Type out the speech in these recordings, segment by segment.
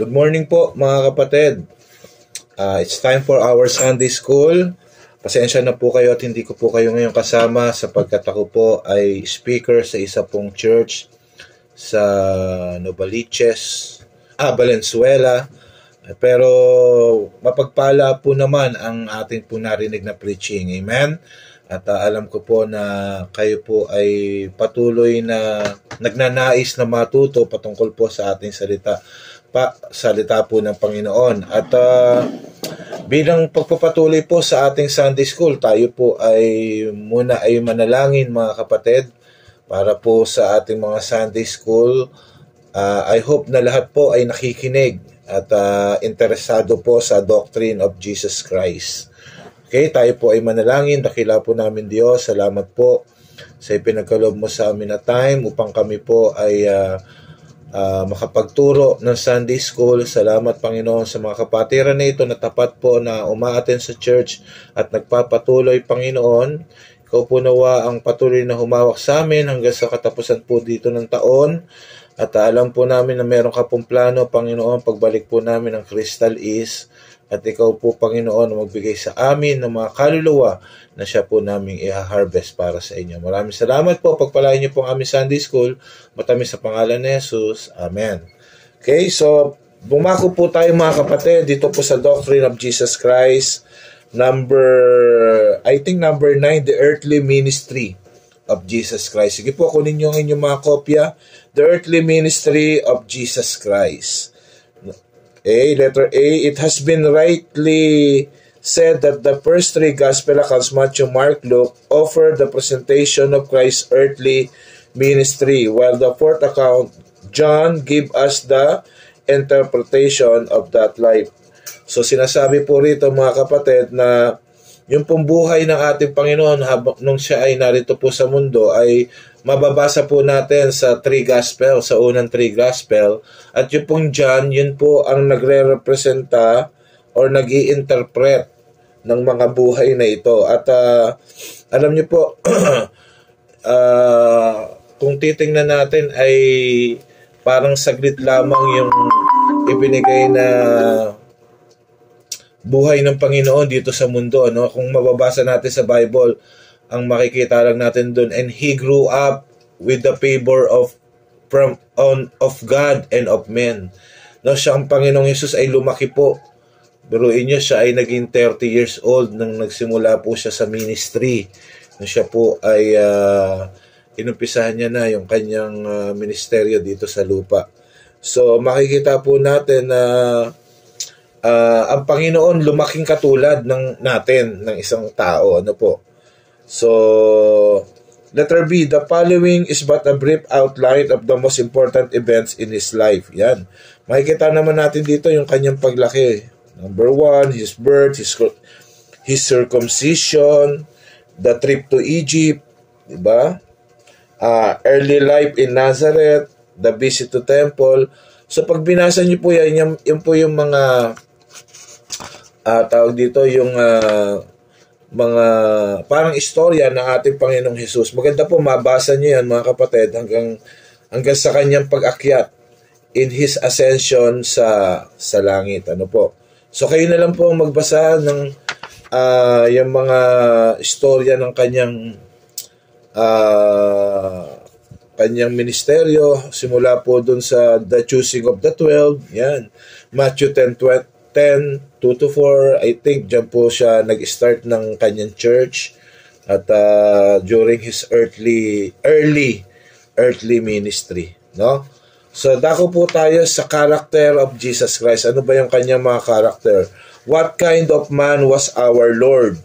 Good morning po mga kapatid. It's time for our Sunday School. Pasensya na po kayo at hindi ko po kayo ngayon kasama sapagkat ako po ay speaker sa isa pong church sa Novaliches, Valenzuela. Pero mapagpala po naman ang ating po narinig na preaching. Amen? At alam ko po na kayo po ay patuloy na nagnanais na matuto patungkol po sa ating salita po ng Panginoon. At bilang pagpapatuloy po sa ating Sunday School, tayo po ay muna ay manalangin mga kapatid para po sa ating mga Sunday School. I hope na lahat po ay nakikinig at interesado po sa doctrine of Jesus Christ. Okay, tayo po ay manalangin. Dakila po namin Diyos. Salamat po sa ipinagkaloob mo sa amin na time upang kami po ay makapagturo ng Sunday School. Salamat Panginoon sa mga kapatiran na ito na tapat po na umaaten sa church at nagpapatuloy Panginoon. Ikaw po nawa ang patuloy na humawak sa amin hanggang sa katapusan po dito ng taon. At alam po namin na meron ka pong plano Panginoon pagbalik po namin ng Crystal East. At ikaw po, Panginoon, magbigay sa amin ng mga kaluluwa na siya po namin i-harvest para sa inyo. Maraming salamat po. Pagpalain niyo po ang aming Sunday School. Matamis sa pangalan ni Jesus. Amen. Okay, so bumako po tayo mga kapatid dito po sa Doctrine of Jesus Christ. Number 9, The Earthly Ministry of Jesus Christ. Sige po, kunin niyo ang inyong mga kopya. The Earthly Ministry of Jesus Christ. Letter A, it has been rightly said that the first three gospel accounts, Matthew, Mark, Luke, offer the presentation of Christ's earthly ministry, while the fourth account, John, give us the interpretation of that life. So sinasabi po rito mga kapatid na yung pong buhay ng ating Panginoon nung siya ay narito po sa mundo ay mababasa po natin sa three gospel, sa unang three gospel. At yung pong John, yun po ang nagre-representa or nag-i-interpret ng mga buhay na ito. At alam niyo po, kung titingnan natin ay parang saglit lamang yung ibinigay na buhay ng Panginoon dito sa mundo. Ano? Kung mababasa natin sa Bible, ang makikita lang natin doon, and he grew up with the favor of God and of men. No, siya ang Panginoong Hesus ay lumaki po. Biruin niyo, siya ay naging 30 years old nang nagsimula po siya sa ministry. No, siya po ay inumpisahan niya na yung kanyang ministeryo dito sa lupa. So makikita po natin na ang Panginoon lumaking katulad ng natin, ng isang tao. Ano po? So, letter B, the following is but a brief outline of the most important events in his life. Yan. Makikita naman natin dito yung kanyang paglaki. Number 1, his birth, his circumcision, the trip to Egypt, diba? Early life in Nazareth, the visit to temple. So, pag binasa niyo po yan po yung mga tawag dito, yung mga parang istorya ng ating Panginoong Hesus. Maganda po mabasa niyo yan mga kapatid hanggang sa kanyang pag-akyat in his ascension sa langit. Ano po? So kayo na lang po magbasa ng yung mga istorya ng kanyang ministeryo simula po dun sa the choosing of the 12. Yan. Matthew 10:2-4, I think dyan po siya nag-start ng kanyang church at during his early ministry, no? So dako po tayo sa character of Jesus Christ. Ano ba yung kanyang mga character? What kind of man was our Lord?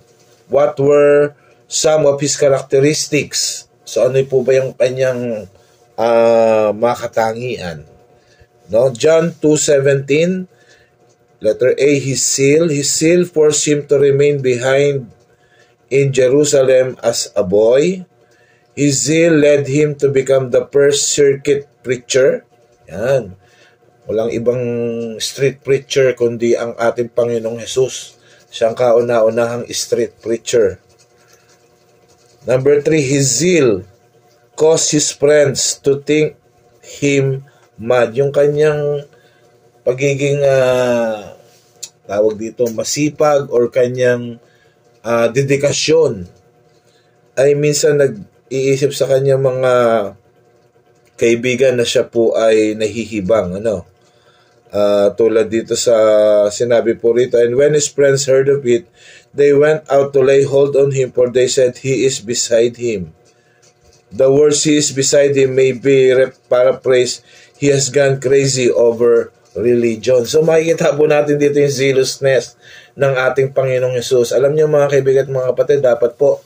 What were some of his characteristics? So ano po ba yung kanyang mga katangian? No? John 2:17, letter A, his seal forced him to remain behind in Jerusalem as a boy. His zeal led him to become the first circuit preacher. Yan. Walang ibang street preacher kundi ang ating Panginoong Hesus. Siyang kauna-unahang street preacher. Number 3, his zeal caused his friends to think him mad. Yung kanyang pagiging tawag dito masipag or kanyang dedikasyon ay minsan nag-iisip sa kanyang mga kaibigan na siya po ay nahihibang, tulad dito sa sinabi po rito, and when his friends heard of it, they went out to lay hold on him, for they said, he is beside him. The words he is beside him may be paraphrased, he has gone crazy over religion. So makikita po natin dito yung zealousness ng ating Panginoong Hesus. Alam niyo mga kaibigan at mga kapatid, dapat po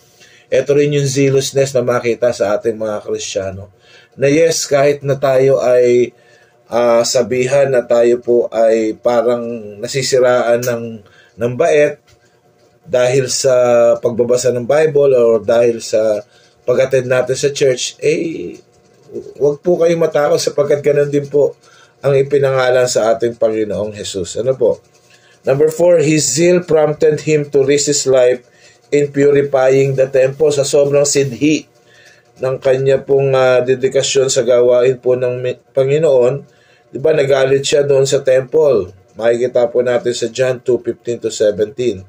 ito rin yung zealousness na makita sa ating mga Kristiyano. Na yes, kahit na tayo ay sabihan na tayo po ay parang nasisiraan ng bait dahil sa pagbabasa ng Bible or dahil sa pag-attend natin sa church, wag po kayong matakot sapagkat ganun din po ang ipinangalan sa ating Panginoong Hesus. Ano po? Number 4, his zeal prompted him to risk his life in purifying the temple. Sa sobrang sidhi ng kanya pong dedikasyon sa gawain po ng Panginoon, di ba nagalit siya doon sa temple? Makikita po natin sa John 2:15-17.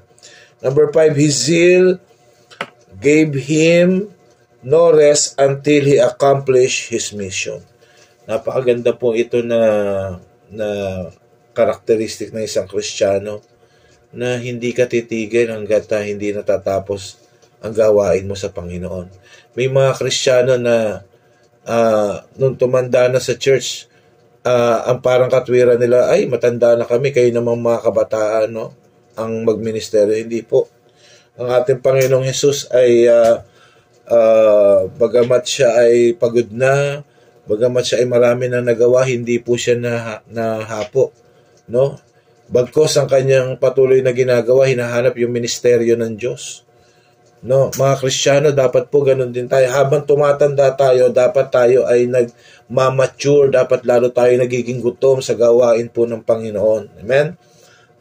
Number 5, his zeal gave him no rest until he accomplished his mission. Napakaganda po ito na karakteristik ng isang Kristiyano na hindi ka titigil hanggat hindi natatapos ang gawain mo sa Panginoon. May mga Kristiyano na nung tumanda na sa church, ang parang katwiran nila, ay matanda na kami, kayo namang mga kabataan ang magministeryo. Hindi po. Ang ating Panginoong Hesus ay bagamat siya ay pagod na, bagamat siya ay marami na nagawa, hindi po siya nahapo. Bagkos ang kanyang patuloy na ginagawa, hinahanap yung ministeryo ng Diyos. Mga Kristiyano, dapat po ganun din tayo. Habang tumatanda tayo, dapat tayo ay nagmamature, dapat lalo tayo nagiging gutom sa gawain po ng Panginoon. Amen?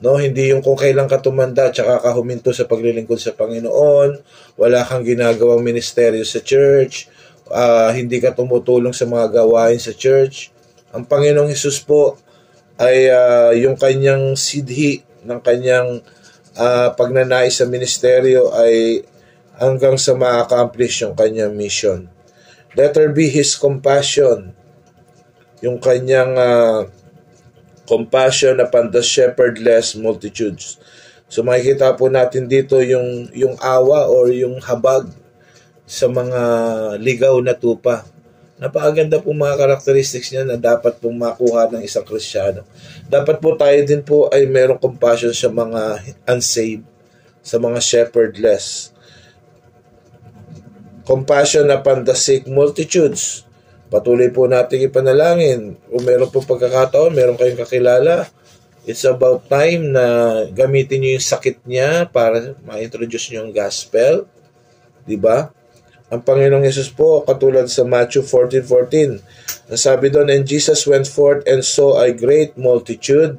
Hindi yung kung kailan ka tumanda tsaka ka huminto sa paglilingkod sa Panginoon, wala kang ginagawang ministeryo sa church, hindi ka tumutulong sa mga gawain sa church. Ang Panginoong Hesus po ay yung kanyang sidhi ng kanyang pagnanais sa ministeryo ay hanggang sa ma-accomplish yung kanyang mission. Letter B, his compassion. Yung kanyang compassion upon the shepherdless multitudes. So makikita po natin dito yung awa or yung habag sa mga ligaw na tupa. Napakaganda po mga characteristics niya na dapat pong makuha ng isang Kristiyano. Dapat po tayo din po ay merong compassion sa mga unsaved, sa mga shepherdless. Compassion upon the sick multitudes. Patuloy po natin ipanalangin. Kung meron po pagkakataon, meron kayong kakilala, it's about time na gamitin niyo yung sakit niya para ma-introduce niyo yung gospel. Diba? Ang Panginoong Hesus po, katulad sa Matthew 14:14, ang sabi doon, and Jesus went forth and saw a great multitude,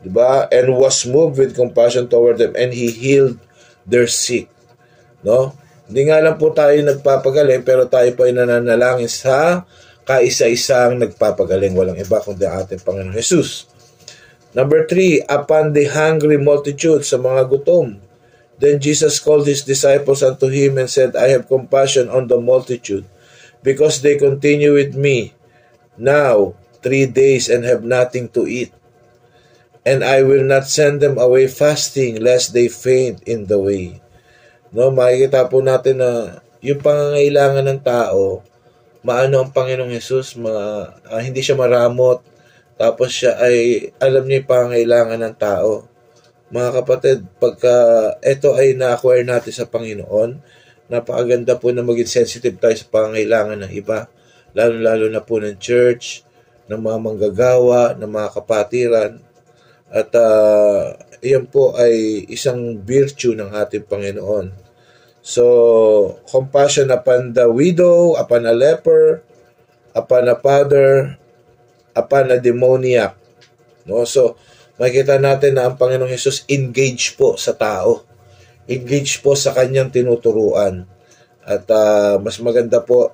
diba? And was moved with compassion toward them, and He healed their sick. Hindi nga lang po tayo nagpapagaling, pero tayo po ay nananalangin sa kaisa-isang nagpapagaling. Walang iba kundi ang ating Panginoong Hesus. Number 3, upon the hungry multitude, sa mga gutom. Then Jesus called his disciples unto him and said, I have compassion on the multitude, because they continue with me now 3 days and have nothing to eat. And I will not send them away fasting, lest they faint in the way. Makikita po natin na yung pangangailangan ng tao, maano ang Panginoong Hesus, hindi siya maramot, tapos siya ay alam niya yung pangangailangan ng tao. Mga kapatid, pagka ito ay na-acquire natin sa Panginoon, napakaganda po na maging sensitive tayo sa pangangailangan ng iba, lalo-lalo na po ng church, ng mga manggagawa, ng mga kapatiran, at iyan po ay isang virtue ng ating Panginoon. So, compassion upon the widow, upon a leper, upon a father, upon a demoniac. So, makikita natin na ang Panginoong Hesus engage po sa tao. Engage po sa kanyang tinuturuan. At mas maganda po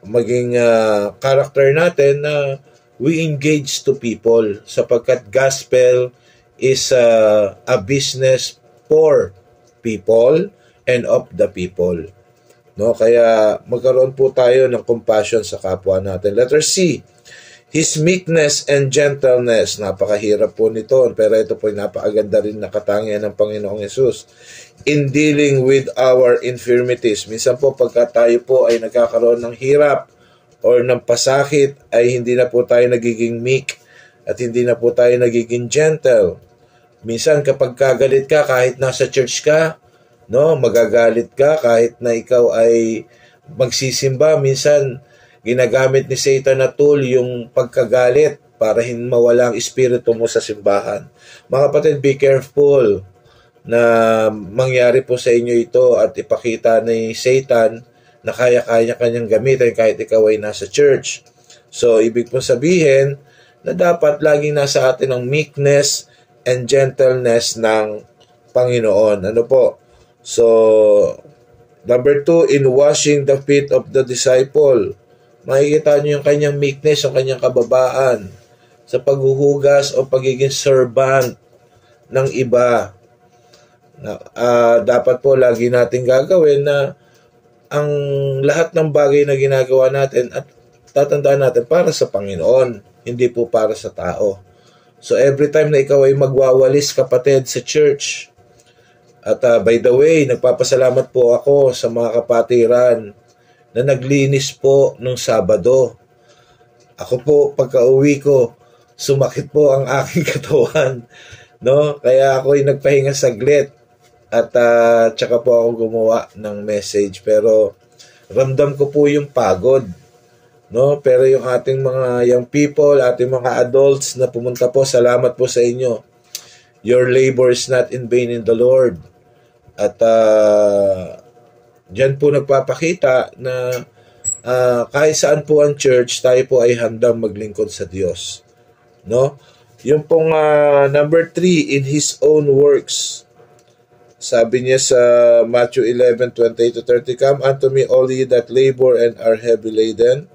maging character natin na we engage to people sapagkat gospel is a business for people and of the people. No, kaya magkaroon po tayo ng compassion sa kapwa natin. Letter C, His meekness and gentleness. Napakahirap po nito, pero ito po napakaganda rin na katangian ng Panginoong Hesus. In dealing with our infirmities. Minsan po pagka tayo po ay nagkakaroon ng hirap or ng pasakit, ay hindi na po tayo nagiging meek at hindi na po tayo nagiging gentle. Minsan kapag kagalit ka, kahit nasa church ka, no, magagalit ka kahit na ikaw ay magsisimba. Minsan ginagamit ni Satan na tool yung pagkagalit para hindi mawala ang espiritu mo sa simbahan. Mga kapatid, be careful na mangyari po sa inyo ito at ipakita ni Satan na kaya-kaya kanyang gamitin kahit ikaw ay nasa church. So, ibig po sabihin na dapat laging nasa atin ang meekness and gentleness ng Panginoon. Ano po? So, number 2, in washing the feet of the disciple. Makikita nyo yung kanyang meekness, yung kanyang kababaan sa paghuhugas o pagiging servant ng iba. Dapat po lagi natin gagawin na ang lahat ng bagay na ginagawa natin at tatandaan natin para sa Panginoon, hindi po para sa tao. So every time na ikaw ay magwawalis, kapatid, sa church, at by the way, nagpapasalamat po ako sa mga kapatiran na naglinis po nung Sabado. Ako po, pagka-uwi ko, sumakit po ang aking katawan. No? Kaya ako ay nagpahinga saglit at tsaka po ako gumawa ng message. Pero ramdam ko po yung pagod. No? Pero yung ating mga young people, ating mga adults na pumunta po, salamat po sa inyo. Your labor is not in vain in the Lord. At diyan po nagpapakita na kahit saan po ang church, tayo po ay handang maglingkod sa Diyos. No? Yung pong number 3, in His own works. Sabi niya sa Matthew 11:28-30, Come unto me all ye that labor and are heavy laden.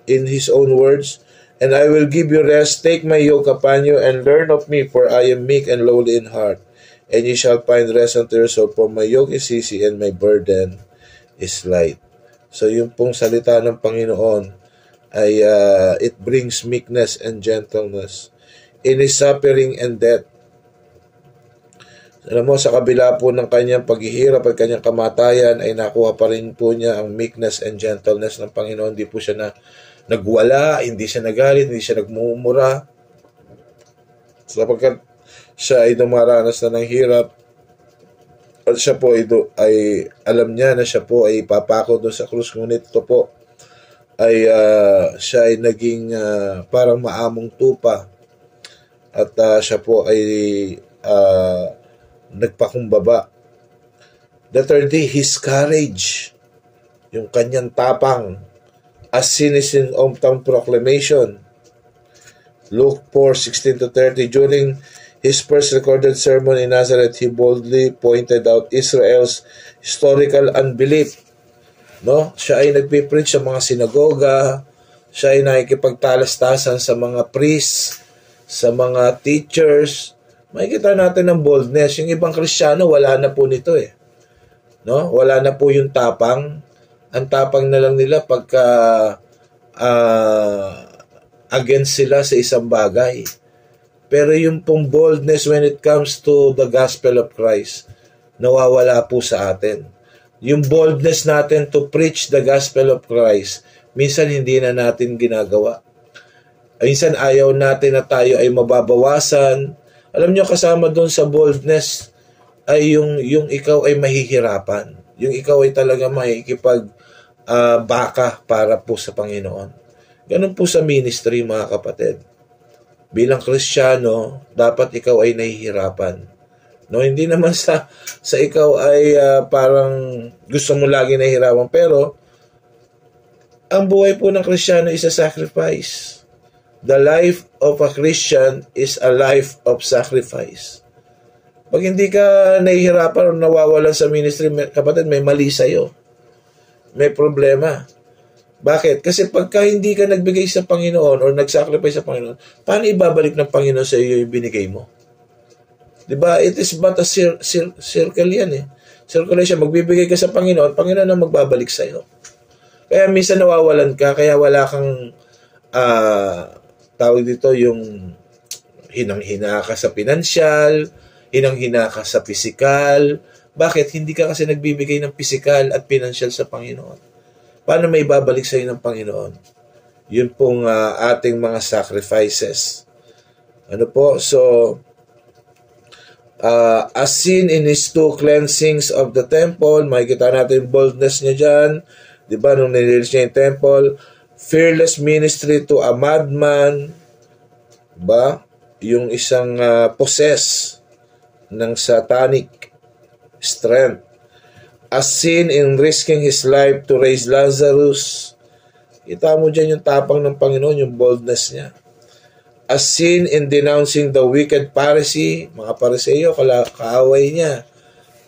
In His own words, and I will give you rest. Take my yoke upon you and learn of me, for I am meek and lowly in heart. And ye shall find rest unto your soul, for my yoke is easy and my burden is light. So yung pong salita ng Panginoon ay it brings meekness and gentleness in His suffering and death. Alam mo, sa kabila po ng kanyang paghihirap at kanyang kamatayan ay nakuha pa rin po niya ang meekness and gentleness ng Panginoon. Hindi po siya nagwala, hindi siya nagalit, hindi siya nagmumura. Sapagkat siya ay dumaranas na ng hirap at siya po ay alam niya na siya po ay papako doon sa krus. Ngunit ito po ay siya ay naging parang maamong tupa at siya po ay nagpakumbaba. The third day, His courage, yung kanyang tapang, as seen is in hometown proclamation. Luke 4:16-30, during His first recorded sermon in Nazareth, He boldly pointed out Israel's historical unbelief. No? Siya ay nagpipreach sa mga sinagoga, siya ay nakikipagtalastasan sa mga priests, sa mga teachers. Makikita natin ng boldness. Yung ibang Kristiyano, wala na po nito eh. No? Wala na po yung tapang. Ang tapang na lang nila pagka against sila sa isang bagay. Pero yung pong boldness when it comes to the gospel of Christ, nawawala po sa atin. Yung boldness natin to preach the gospel of Christ, minsan hindi na natin ginagawa. Minsan ayaw natin na tayo ay mababawasan. Alam nyo, kasama doon sa boldness ay yung ikaw ay mahihirapan. Yung ikaw ay talaga baka para po sa Panginoon. Ganun po sa ministry, mga kapatid. Bilang Kristiyano, dapat ikaw ay nahihirapan. No, hindi naman sa ikaw ay parang gusto mo lagi nahihirapan, pero ang buhay po ng Kristiyano is a sacrifice. The life of a Christian is a life of sacrifice. Pag hindi ka nahihirapan o nawawalan sa ministry, kapatid, may mali sa'yo. May problema. Bakit? Kasi pagka hindi ka nagbigay sa Panginoon or nag-sacrifice sa Panginoon, paano ibabalik ng Panginoon sa iyo yung binigay mo? Diba? It is but a circle yan eh. Circulation. Magbibigay ka sa Panginoon, Panginoon ang magbabalik sa iyo. Kaya minsan nawawalan ka, kaya wala kang tawag dito yung hinang-hina ka sa pinansyal, hinang-hina ka sa pisikal. Bakit? Hindi ka kasi nagbibigay ng pisikal at pinansyal sa Panginoon. Paano may babalik sa iyo ng Panginoon? Yun pong ating mga sacrifices. Ano po? So, as seen in his two cleansings of the temple, makikita natin yung boldness niya dyan. Diba? Nung nililis niya yung temple, fearless ministry to a madman. Diba? Yung isang possess ng satanic strength. As seen in risking his life to raise Lazarus. Kita mo dyan yung tapang ng Panginoon, yung boldness niya. As seen in denouncing the wicked Pharisee, mga Pariseo, kaaway niya.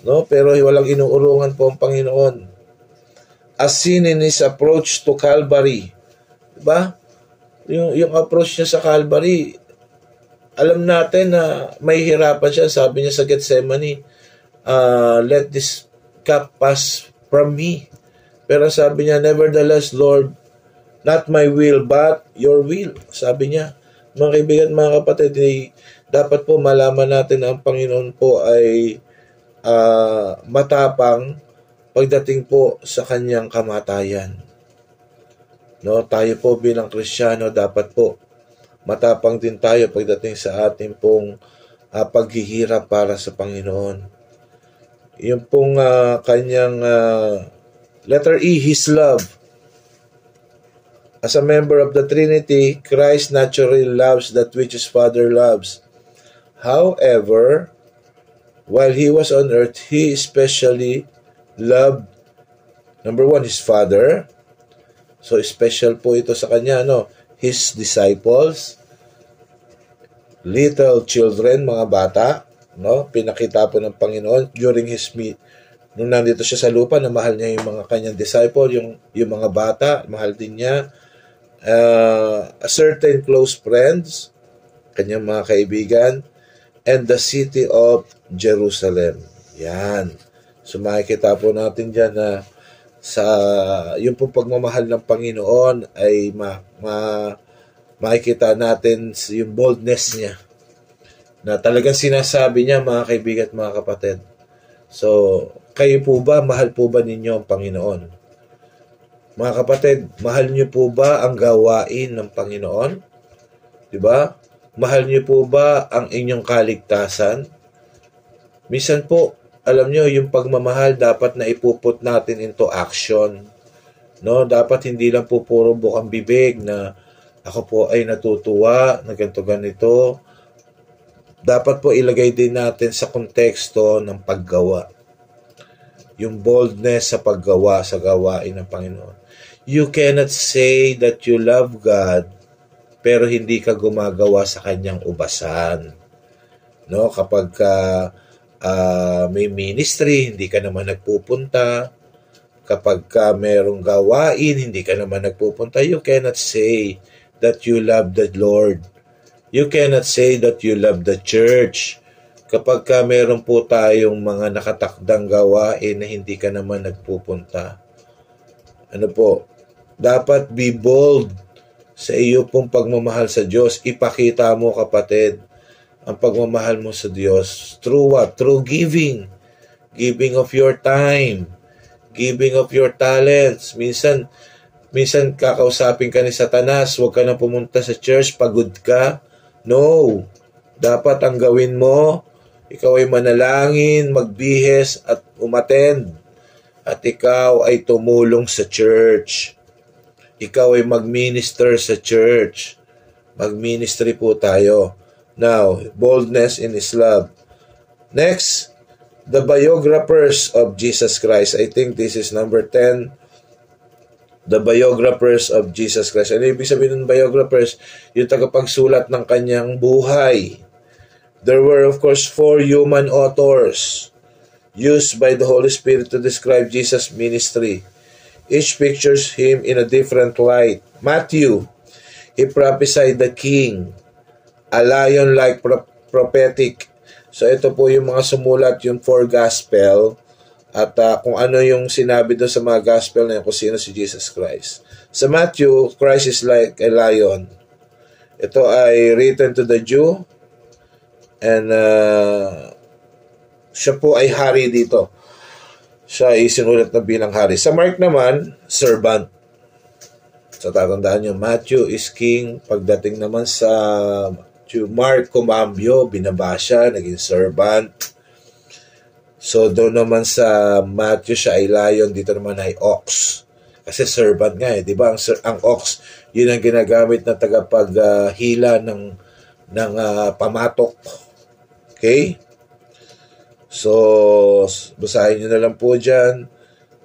No? Pero walang inuurungan po ang Panginoon. As seen in his approach to Calvary. Diba? Yung approach niya sa Calvary, alam natin na may hirapan siya. Sabi niya sa Gethsemane, let this cup pass from me. Pero sabi niya, nevertheless, Lord, not my will, but your will. Sabi niya, mga kaibigan, mga kapatid, dapat po malaman natin na ang Panginoon po ay matapang pagdating po sa kanyang kamatayan. No, tayo po bilang Kristiyano, dapat po matapang din tayo pagdating sa ating pong paghihirap para sa Panginoon. Yung pong kanyang letter E, His love. As a member of the Trinity, Christ naturally loves that which His Father loves. However, while He was on earth, He especially loved, number one, His Father. So, special po ito sa Kanya, His disciples, little children, mga bata, pinakita po ng Panginoon during His nung nandito siya sa lupa, na mahal niya yung mga kanyang disciple, yung mga bata, mahal din niya. A certain close friends, kanyang mga kaibigan, and the city of Jerusalem. Yan. So makikita po natin dyan na sa yung po pagmamahal ng Panginoon ay makikita natin yung boldness niya, na talagang sinasabi niya, mga kaibigan at mga kapatid. So, kayo po ba, mahal po ba ninyo ang Panginoon? Mga kapatid, mahal niyo po ba ang gawain ng Panginoon? Diba? Mahal niyo po ba ang inyong kaligtasan? Minsan po, alam niyo, yung pagmamahal dapat na ipuput natin into action. No? Dapat hindi lang po puro bukang bibig na ako po ay natutuwa na ganito. Dapat po ilagay din natin sa konteksto ng paggawa. Yung boldness sa paggawa, sa gawain ng Panginoon. You cannot say that you love God, pero hindi ka gumagawa sa kanyang ubasan. No? Kapag may ministry, hindi ka naman nagpupunta. Kapag merong gawain, hindi ka naman nagpupunta. You cannot say that you love the Lord. You cannot say that you love the church. Kapag meron po tayong mga nakatakdang gawain na hindi ka naman nagpupunta. Ano po? Dapat be bold sa iyo pong pagmamahal sa Diyos. Ipakita mo, kapatid, ang pagmamahal mo sa Diyos. Through what? Through giving. Giving of your time. Giving of your talents. Minsan kakausapin ka ni Satanas, huwag ka na pumunta sa church, pagod ka. No. Dapat ang gawin mo, ikaw ay manalangin, magbihes at umattend. At ikaw ay tumulong sa church. Ikaw ay mag-minister sa church. Mag-ministry po tayo. Now, boldness in His love. Next, the biographers of Jesus Christ. I think this is number 10. The biographers of Jesus Christ. Ano ibig sabihin ng biographers? Yung tagapagsulat ng kanyang buhay. There were, of course, 4 human authors used by the Holy Spirit to describe Jesus' ministry. Each pictures him in a different light. Matthew, he prophesied the king, a lion-like prophetic. So ito po yung mga sumulat, yung 4 gospel, at kung ano yung sinabi doon sa mga gospel na yun, kung sino si Jesus Christ. Sa Matthew, Christ is like a lion. Ito ay written to the Jew, and siya po ay hari dito. Siya ay sinulat na bilang hari. Sa Mark naman, servant. So tatandaan nyo, Matthew is king. Pagdating naman sa Mark, kumambyo, binaba siya, naging servant. So doon naman sa Matthew, siya ay lion, dito naman ay ox. Kasi servant nga eh, di ba? Ang ox, yun ang ginagamit na tagapaghila ng pamatok. Okay? So, basahin nyo na lang po dyan.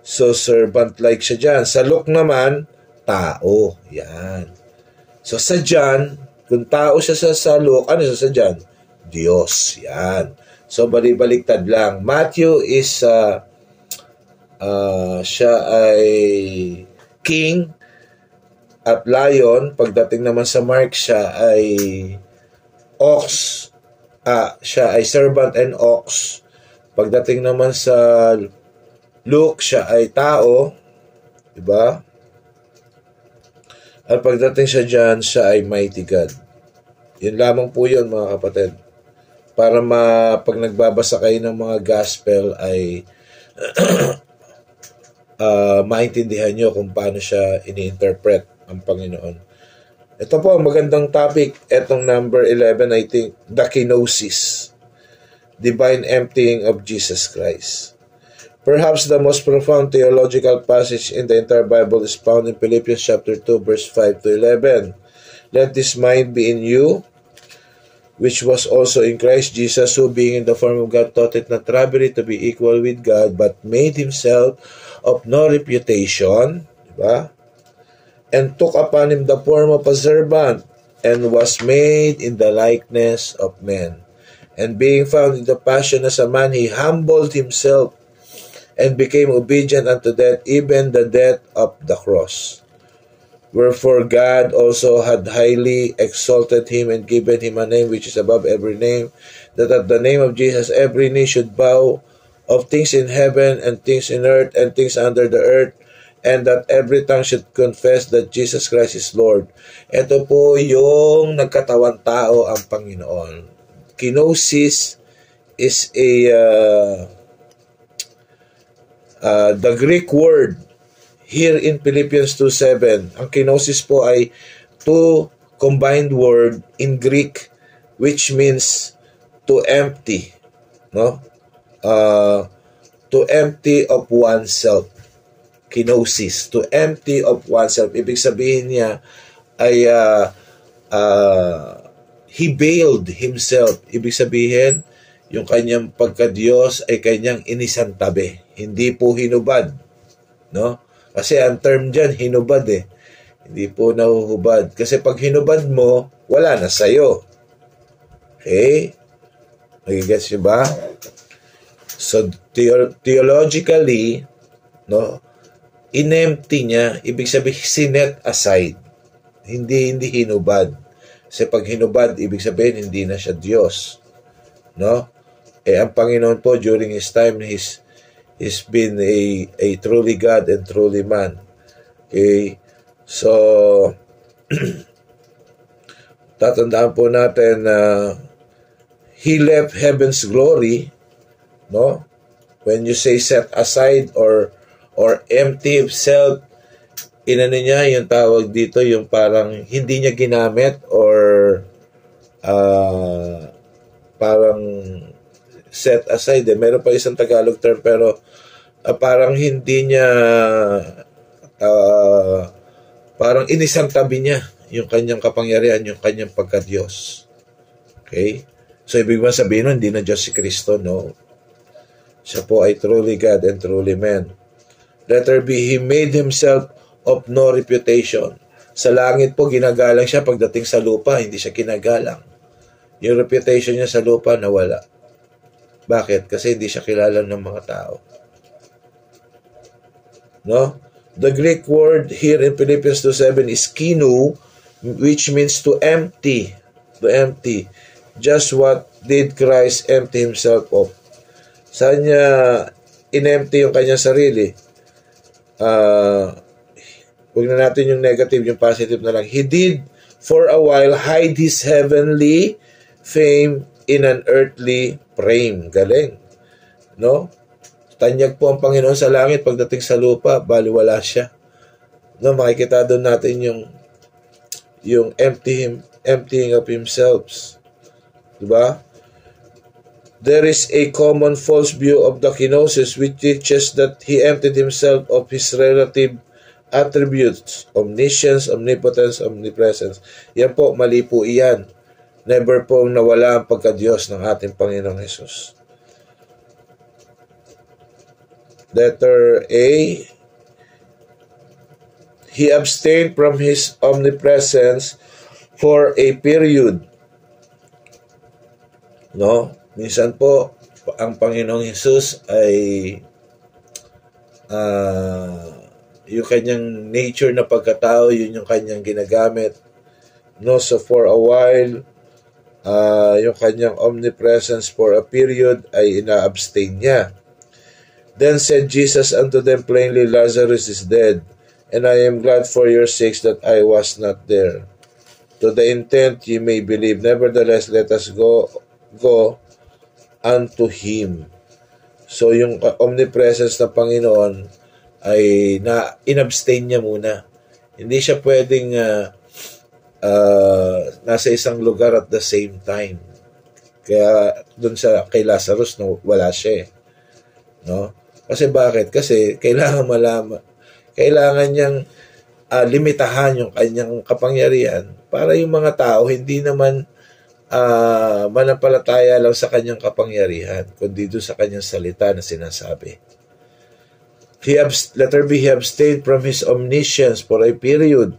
So, servant-like siya dyan. Sa Luke naman, tao. Yan. So, sa John, kung tao siya sa Luke, ano siya sa John? Diyos. Yan. So, balik-baliktad lang. Matthew is, siya ay king at lion. Pagdating naman sa Mark, siya ay ox. Siya ay servant and ox. Pagdating naman sa Luke, siya ay tao, diba? At pagdating siya dyan, siya ay mighty God. Yun lamang po yun, mga kapatid. Para pag nagbabasa kayo ng mga gospel ay maintindihan nyo kung paano siya ini-interpret ang Panginoon. Ito po, magandang topic. Etong number 11, I think, the kenosis. Divine emptying of Jesus Christ. Perhaps the most profound theological passage in the entire Bible is found in Philippians chapter 2, verse 5 to 11. Let this mind be in you, which was also in Christ Jesus, who being in the form of God thought it not robbery to be equal with God, but made himself of no reputation, diba? And took upon him the form of a servant, and was made in the likeness of men. And being found in the passion as a man, he humbled himself and became obedient unto death, even the death of the cross. Wherefore God also had highly exalted him and given him a name which is above every name, that at the name of Jesus every knee should bow, of things in heaven and things in earth and things under the earth, and that every tongue should confess that Jesus Christ is Lord. Ito po yung nagkatawan tao ang Panginoon. Kenosis is the Greek word here in Philippians 2:7. Ang kenosis po ay two combined word in Greek which means to empty, no? To empty of oneself. Kenosis, to empty of oneself. Ibig sabihin niya ay he veiled himself. Ibig sabihin, yung kanyang pagka-Diyos ay kanyang inisantabi. Hindi po hinubad. No? Kasi ang term dyan, hinubad eh. Hindi po nahuhubad. Kasi pag hinubad mo, wala na sa'yo. Okay? Nagigets nyo ba? So, theologically, no, in-empty niya, ibig sabihin, sinet aside. Hindi hinubad. Kasi pag hinubad, ibig sabihin, hindi na siya Diyos. No? Ang Panginoon po, during His time, He's been a truly God and truly man. Okay? So, tatandaan po natin na He left heaven's glory, no? When you say set aside or empty Himself, inano niya, yung tawag dito, yung parang hindi niya ginamit or parang set aside. Meron pa isang Tagalog term pero parang hindi niya parang inisang tabi niya yung kanyang kapangyarihan, yung kanyang pagka-Diyos. Okay? So, ibig ba sabihin nun, hindi na Diyos si Kristo? No. Siya po ay truly God and truly man. Letter B, He made Himself of no reputation. Sa langit po, ginagalang siya. Pagdating sa lupa, hindi siya kinagalang. Yung reputation niya sa lupa, nawala. Bakit? Kasi hindi siya kilala ng mga tao. No? The Greek word here in Philippians 2:7 is kinu, which means to empty. To empty. Just what did Christ empty himself of? Saan niya in-empty yung kanyang sarili? Huwag na natin yung negative, yung positive na lang. He did for a while hide his heavenly fame in an earthly frame. Galing. No? Tanyag po ang Panginoon sa langit, pagdating sa lupa, baliwala siya. No, makikita doon natin yung emptying of himself. Diba? There is a common false view of the kenosis which teaches that he emptied himself of his relative attributes, omniscience, omnipotence, omnipresence. Yan po, mali po iyan. Never po nawala ang pagka-Diyos ng ating Panginoong Hesus. Letter A, he abstained from his omnipresence for a period. No? Minsan po, ang Panginoong Hesus ay yung kanyang nature na pagkatao, yun yung kanyang ginagamit. No? So for a while, yung kanyang omnipresence for a period ay ina-abstain niya. Then said Jesus unto them plainly, Lazarus is dead, and I am glad for your sakes that I was not there, to the intent ye may believe. Nevertheless, let us go unto him. So yung omnipresence ng Panginoon ay inabstain niya muna. Hindi siya pwedeng nasa isang lugar at the same time. Kaya doon kay Lazarus wala siya no? Kasi bakit? Kasi kailangan malaman, kailangan niyang limitahan yung kanyang kapangyarihan para yung mga tao hindi naman manampalataya lang sa kanyang kapangyarihan, kundi doon sa kanyang salita na sinasabi. Letter B, he abstained from his omniscience for a period.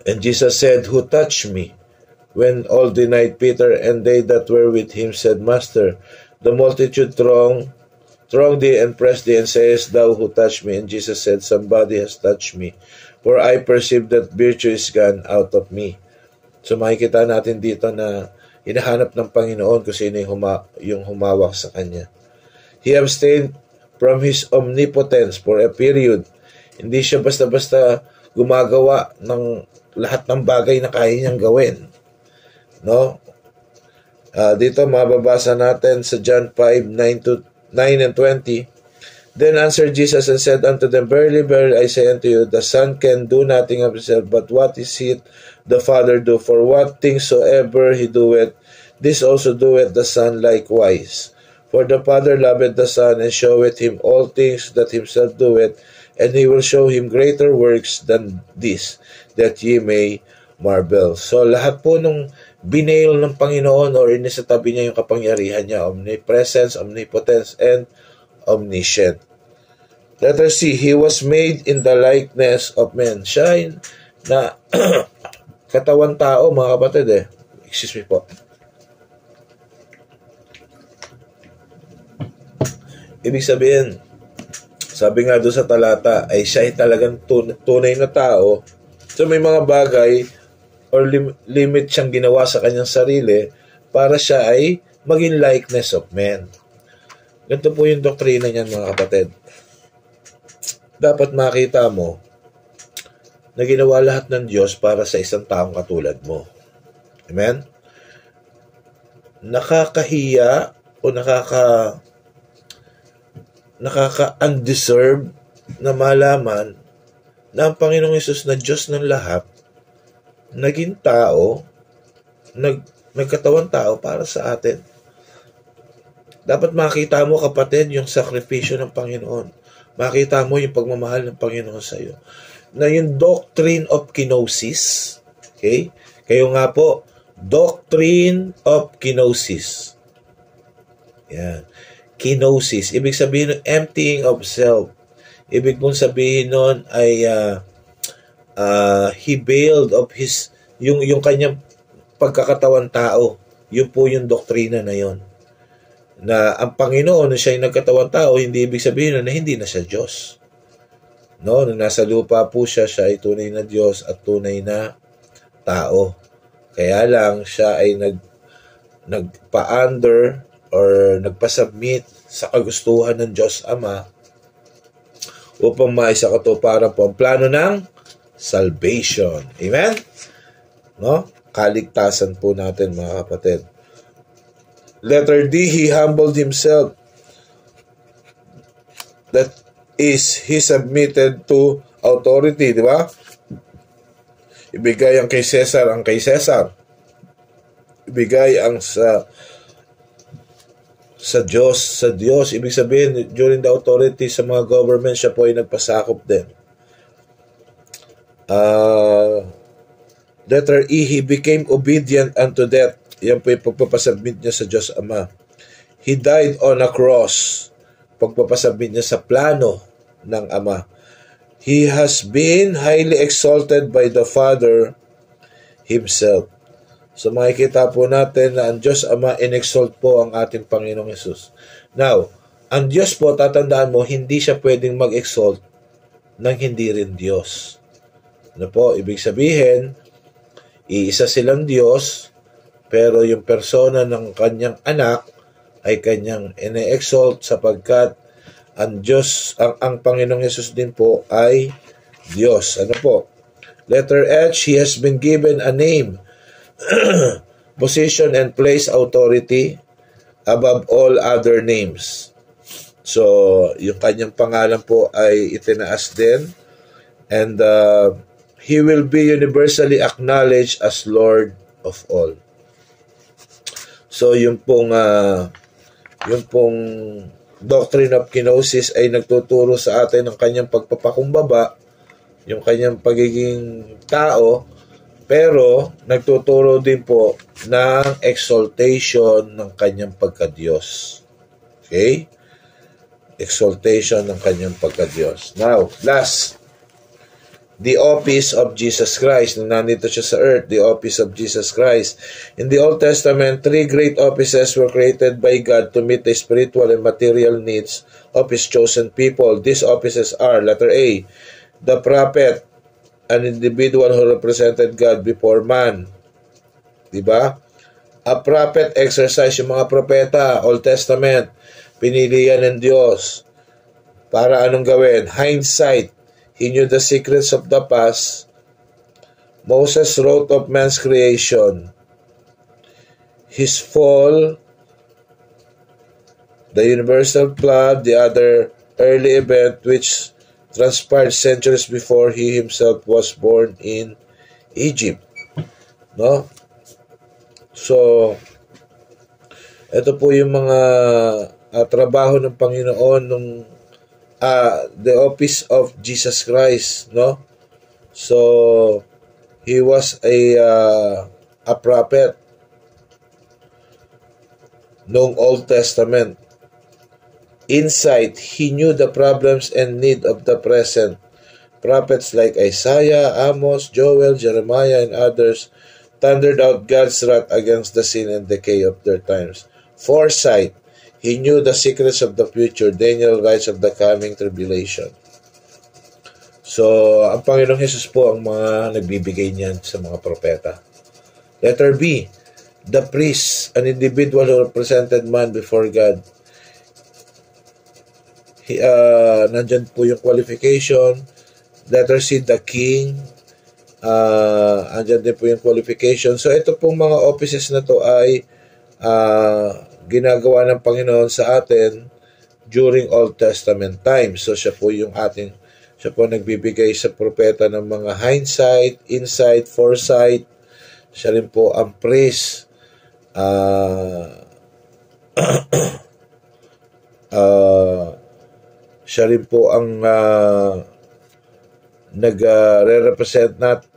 And Jesus said, who touched me? When all denied, Peter and they that were with him said, Master, the multitude thronged thee and pressed thee, and sayest thou, who touched me? And Jesus said, somebody has touched me, for I perceive that virtue is gone out of me. So makikita natin dito na hinahanap ng Panginoon kung sino yung humawak sa kanya. He abstained from his omnipotence for a period. Hindi siya basta-basta gumagawa ng lahat ng bagay na kaya niyang gawin. No? Dito mababasa natin sa John 5:9 and 20. Then answered Jesus and said unto them, Verily, verily, I say unto you, the Son can do nothing of himself, but what is it the Father do? For what things soever he doeth, this also doeth the Son likewise. For the Father loveth the Son, and showeth him all things that himself doeth, and he will show him greater works than this, that ye may marvel. So lahat po nung binail ng Panginoon or inisatabi niya yung kapangyarihan niya, omnipresence, omnipotence, and omniscient. Letter C, he was made in the likeness of men. Siya na katawan tao, mga kapatid Excuse me po. Ibig sabihin, sabi nga doon sa talata, ay siya ay talagang tunay na tao. So may mga bagay or limit siyang ginawa sa kanyang sarili para siya ay maging likeness of men. Ganito po yung doktrina niyan, mga kapatid. Dapat makita mo na ginawa lahat ng Diyos para sa isang taong katulad mo. Amen? Nakakahiya o nakaka-undeserved na malaman na ang Panginoong Hesus na Diyos ng lahat naging tao, nagkatawang tao para sa atin. Dapat makita mo, kapatid, yung sakripisyo ng Panginoon. Makita mo yung pagmamahal ng Panginoon sa iyo. Na yung doctrine of kenosis, okay? Kayo nga po, doctrine of kenosis. Yan. Kenosis. Ibig sabihin ng emptying of self. Ibig mong sabihin nun ay he bailed of his, yung kanyang pagkakatawan tao. Yun po yung doktrina na yon. Na ang Panginoon, na siya yung nagkatawang tao, hindi ibig sabihin na hindi na siya Diyos. No, nung nasa lupa po siya, siya ay tunay na Diyos at tunay na tao. Kaya lang siya ay nagpa-under or nagpa-submit sa kagustuhan ng Diyos Ama upang maisakatuparan po ang plano ng salvation. Amen? No? Kaligtasan po natin, mga kapatid. Letter D, He humbled Himself. That is, He submitted to authority, di ba? Ibigay ang kay Cesar, Ibigay ang sa Diyos. Ibig sabihin, during the authority sa mga government, siya po ay nagpasakop din. Letter E, He became obedient unto death. Yan po yung pagpapasubmit niya sa Diyos Ama. He died on a cross. Pagpapasubmit niya sa plano ng Ama. He has been highly exalted by the Father Himself. So makikita po natin na ang Diyos Ama in-exalt po ang ating Panginoong Hesus. Now, ang Diyos po, tatandaan mo, hindi siya pwedeng mag-exalt nang hindi rin Diyos. Ano po? Ibig sabihin, iisa silang Diyos, pero yung persona ng kanyang anak ay kanyang ine-exalt sapagkat ang Diyos, ang Panginoong Hesus din po ay Diyos. Ano po? Letter H, He has been given a name, position and place authority above all other names. So, yung kanyang pangalan po ay itinaas din. And He will be universally acknowledged as Lord of all. So, yung pong doctrine of kenosis ay nagtuturo sa atin ng kanyang pagpapakumbaba, yung kanyang pagiging tao, pero nagtuturo din po ng exaltation ng kanyang pagka-Diyos. Okay? Exaltation ng kanyang pagka-Diyos. Now, last, the office of Jesus Christ. Nung nandito siya sa earth, the office of Jesus Christ. In the Old Testament, 3 great offices were created by God to meet the spiritual and material needs of His chosen people. These offices are, letter A, the prophet, an individual who represented God before man. Diba? A prophet exercise, yung mga propeta, Old Testament, pinili yan ng Diyos. Para anong gawin? Hindsight. He knew the secrets of the past. Moses wrote of man's creation, his fall, the universal flood, the other early event which transpired centuries before he himself was born in Egypt. No? So, ito po yung mga trabaho ng Panginoon nung the office of Jesus Christ, no? So, he was a prophet noong Old Testament. Insight, he knew the problems and need of the present. Prophets like Isaiah, Amos, Joel, Jeremiah, and others thundered out God's wrath against the sin and decay of their times. Foresight, he knew the secrets of the future. Daniel writes of the coming tribulation. So, ang Panginoong Hesus po ang mga nagbibigay niyan sa mga propeta. Letter B, the priest, an individual who represented man before God. Nandyan po yung qualification. Letter C, the king. Andyan din po yung qualification. So, ito pong mga offices na to ay ginagawa ng Panginoon sa atin during Old Testament times. So, siya po nagbibigay sa propeta ng mga hindsight, insight, foresight. Siya rin po ang priest. Siya rin po ang nag-represent not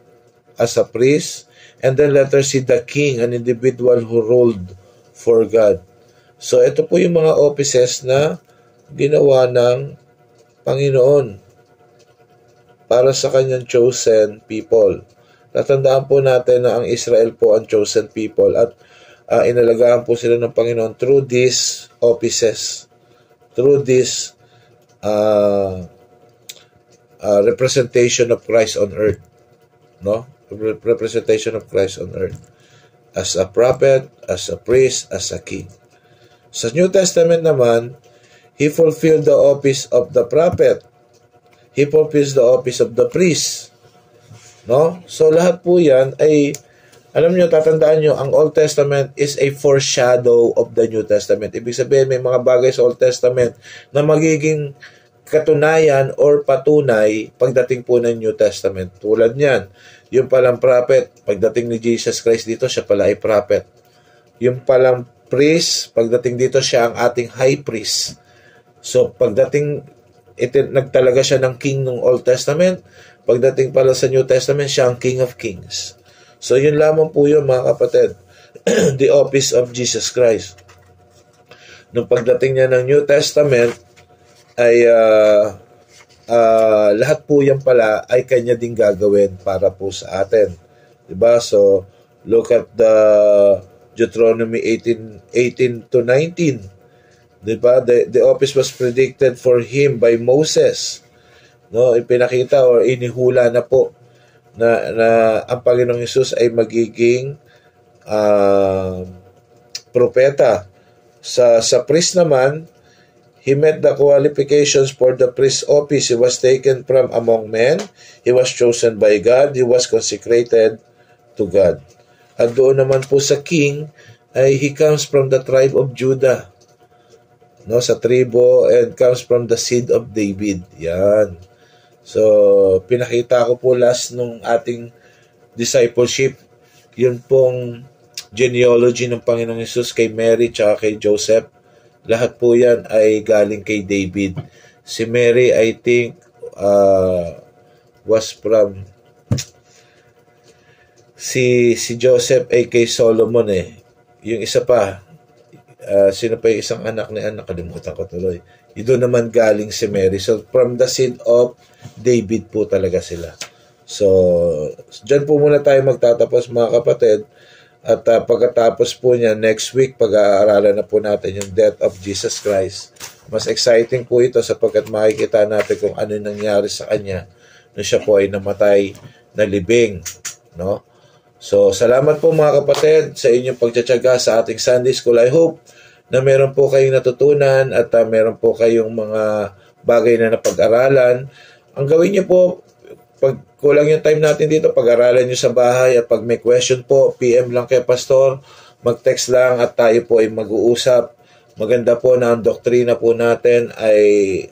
as a priest. And then letter C, the king, an individual who ruled for God. So, ito po yung mga offices na ginawa ng Panginoon para sa kanyang chosen people. Tatandaan po natin na ang Israel po ang chosen people at inalagaan po sila ng Panginoon through these offices, through these representation of Christ on earth. No? Representation of Christ on earth. As a prophet, as a priest, as a king. Sa New Testament naman, he fulfilled the office of the prophet. He fulfills the office of the priest. No? So lahat po yan ay, alam nyo, tatandaan nyo, ang Old Testament is a foreshadow of the New Testament. Ibig sabihin, may mga bagay sa Old Testament na magiging katunayan or patunay pagdating po ng New Testament. Tulad niyan, yung palang prophet, pagdating ni Jesus Christ dito, siya pala ay prophet. Yung palang priest, pagdating dito, siya ang ating high priest. So, pagdating, nagtalaga siya ng king ng Old Testament, pagdating pala sa New Testament, siya ang King of Kings. So, yun lamang po yun, mga kapatid. The office of Jesus Christ. Nung pagdating niya ng New Testament, ay lahat po yan pala ay kanya ding gagawin para po sa atin. Diba? So, look at the Deuteronomy 18 to 19. Diba? The office was predicted for him by Moses. No, ipinakita or inihula na po na ang Panginoong Hesus ay magiging propeta. Sa priest naman, he met the qualifications for the priest office. He was taken from among men. He was chosen by God. He was consecrated to God. At doon naman po sa king, ay he comes from the tribe of Judah. No, sa tribo, and comes from the seed of David. Yan. So, pinakita ko po last nung ating discipleship, yun pong genealogy ng Panginoong Hesus kay Mary tsaka kay Joseph. Lahat po yan ay galing kay David. Si Mary, I think, was from... Si Joseph ay kay Solomon eh. Yung isa pa, sino pa yung isang anak ni anak? Kalimutan ko tuloy. Doon naman galing si Mary. So, from the seed of David po talaga sila. So, dyan po muna tayo magtatapos, mga kapatid. At pagkatapos po niya, next week, pag-aaralan na po natin yung death of Jesus Christ. Mas exciting po ito sapagkat makikita natin kung ano nangyari sa kanya na siya po ay namatay na libing. No? So, salamat po mga kapatid sa inyong pagtsatsaga sa ating Sunday School. I hope na meron po kayong natutunan at meron po kayong mga bagay na napag-aralan. Ang gawin niyo po, pag kulang yung time natin dito, pag-aralan nyo sa bahay at pag may question po, PM lang kay Pastor, mag-text lang at tayo po ay mag-uusap. Maganda po na ang doktrina po natin ay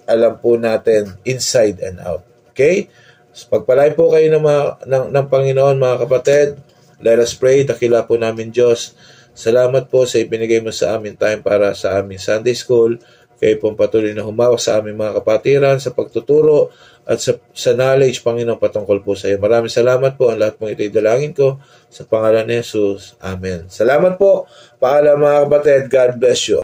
alam po natin inside and out. Okay? So, pagpalay po kayo ng Panginoon, mga kapatid. Let us pray. Dakila po namin Diyos. Salamat po sa ibinigay mo sa amin time para sa aming Sunday School. Kayo pong patuloy na humawak sa aming mga kapatiran, sa pagtuturo at sa knowledge, Panginoon, patungkol po sa iyo. Maraming salamat po. Ang lahat pong ito'y dalangin ko sa pangalan ni Jesus. Amen. Salamat po. Paalam mga kapatid. God bless you.